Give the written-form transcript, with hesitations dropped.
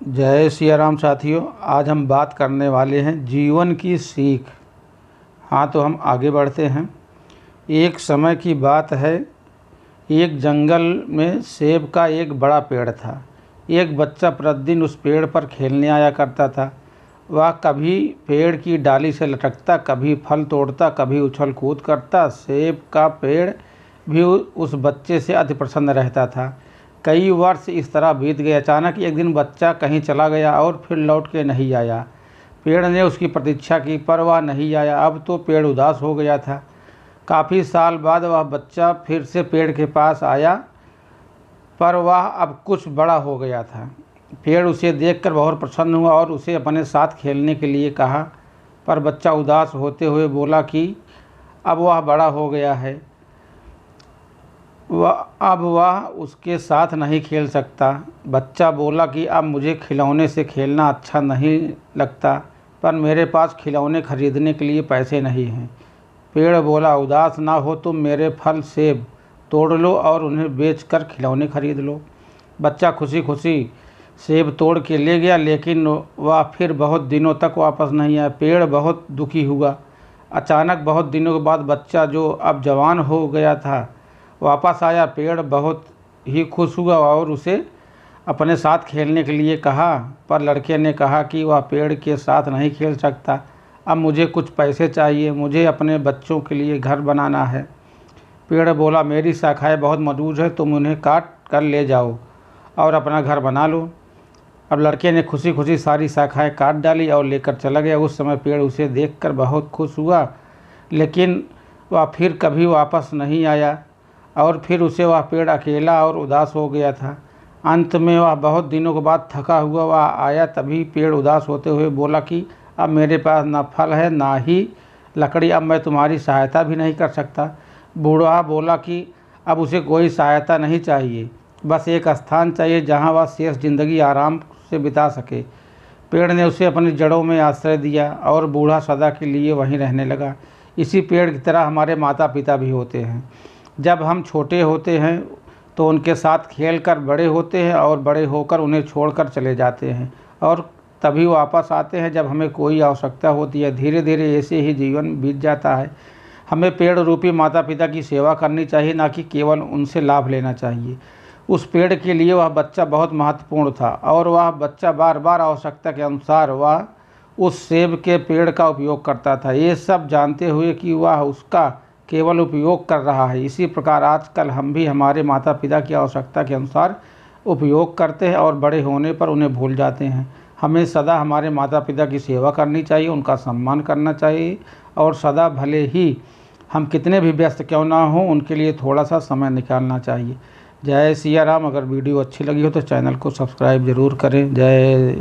जय सिया राम साथियों। आज हम बात करने वाले हैं जीवन की सीख। हाँ, तो हम आगे बढ़ते हैं। एक समय की बात है, एक जंगल में सेब का एक बड़ा पेड़ था। एक बच्चा प्रतिदिन उस पेड़ पर खेलने आया करता था। वह कभी पेड़ की डाली से लटकता, कभी फल तोड़ता, कभी उछल कूद करता। सेब का पेड़ भी उस बच्चे से अति प्रसन्न रहता था। कई वर्ष इस तरह बीत गए। अचानक एक दिन बच्चा कहीं चला गया और फिर लौट के नहीं आया। पेड़ ने उसकी प्रतीक्षा की, पर वह नहीं आया। अब तो पेड़ उदास हो गया था। काफ़ी साल बाद वह बच्चा फिर से पेड़ के पास आया, पर वह अब कुछ बड़ा हो गया था। पेड़ उसे देखकर बहुत प्रसन्न हुआ और उसे अपने साथ खेलने के लिए कहा, पर बच्चा उदास होते हुए बोला कि अब वह बड़ा हो गया है, अब वह उसके साथ नहीं खेल सकता। बच्चा बोला कि अब मुझे खिलौने से खेलना अच्छा नहीं लगता, पर मेरे पास खिलौने खरीदने के लिए पैसे नहीं हैं। पेड़ बोला, उदास ना हो, तुम मेरे फल सेब तोड़ लो और उन्हें बेचकर खिलौने खरीद लो। बच्चा खुशी खुशी सेब तोड़ के ले गया, लेकिन वह फिर बहुत दिनों तक वापस नहीं आया। पेड़ बहुत दुखी हुआ। अचानक बहुत दिनों के बाद बच्चा, जो अब जवान हो गया था, वापस आया। पेड़ बहुत ही खुश हुआ और उसे अपने साथ खेलने के लिए कहा, पर लड़के ने कहा कि वह पेड़ के साथ नहीं खेल सकता। अब मुझे कुछ पैसे चाहिए, मुझे अपने बच्चों के लिए घर बनाना है। पेड़ बोला, मेरी शाखाएं बहुत मजबूत है, तुम उन्हें काट कर ले जाओ और अपना घर बना लो। अब लड़के ने खुशी खुशी सारी शाखाएं काट डाली और लेकर चला गया। उस समय पेड़ उसे देखकर बहुत खुश हुआ, लेकिन वह फिर कभी वापस नहीं आया और फिर उसे वह पेड़ अकेला और उदास हो गया था। अंत में वह बहुत दिनों के बाद थका हुआ वह आया। तभी पेड़ उदास होते हुए बोला कि अब मेरे पास ना फल है ना ही लकड़ी, अब मैं तुम्हारी सहायता भी नहीं कर सकता। बूढ़ा बोला कि अब उसे कोई सहायता नहीं चाहिए, बस एक स्थान चाहिए जहाँ वह शेष जिंदगी आराम से बिता सके। पेड़ ने उसे अपनी जड़ों में आश्रय दिया और बूढ़ा सदा के लिए वहीं रहने लगा। इसी पेड़ की तरह हमारे माता पिता भी होते हैं। जब हम छोटे होते हैं तो उनके साथ खेलकर बड़े होते हैं और बड़े होकर उन्हें छोड़कर चले जाते हैं और तभी वापस आते हैं जब हमें कोई आवश्यकता होती है। धीरे धीरे ऐसे ही जीवन बीत जाता है। हमें पेड़ रूपी माता पिता की सेवा करनी चाहिए, ना कि केवल उनसे लाभ लेना चाहिए। उस पेड़ के लिए वह बच्चा बहुत महत्वपूर्ण था और वह बच्चा बार बार आवश्यकता के अनुसार वह उस सेब के पेड़ का उपयोग करता था, ये सब जानते हुए कि वह उसका केवल उपयोग कर रहा है। इसी प्रकार आजकल हम भी हमारे माता पिता की आवश्यकता के अनुसार उपयोग करते हैं और बड़े होने पर उन्हें भूल जाते हैं। हमें सदा हमारे माता पिता की सेवा करनी चाहिए, उनका सम्मान करना चाहिए और सदा, भले ही हम कितने भी व्यस्त क्यों ना हों, उनके लिए थोड़ा सा समय निकालना चाहिए। जय सिया राम। अगर वीडियो अच्छी लगी हो तो चैनल को सब्सक्राइब ज़रूर करें। जय।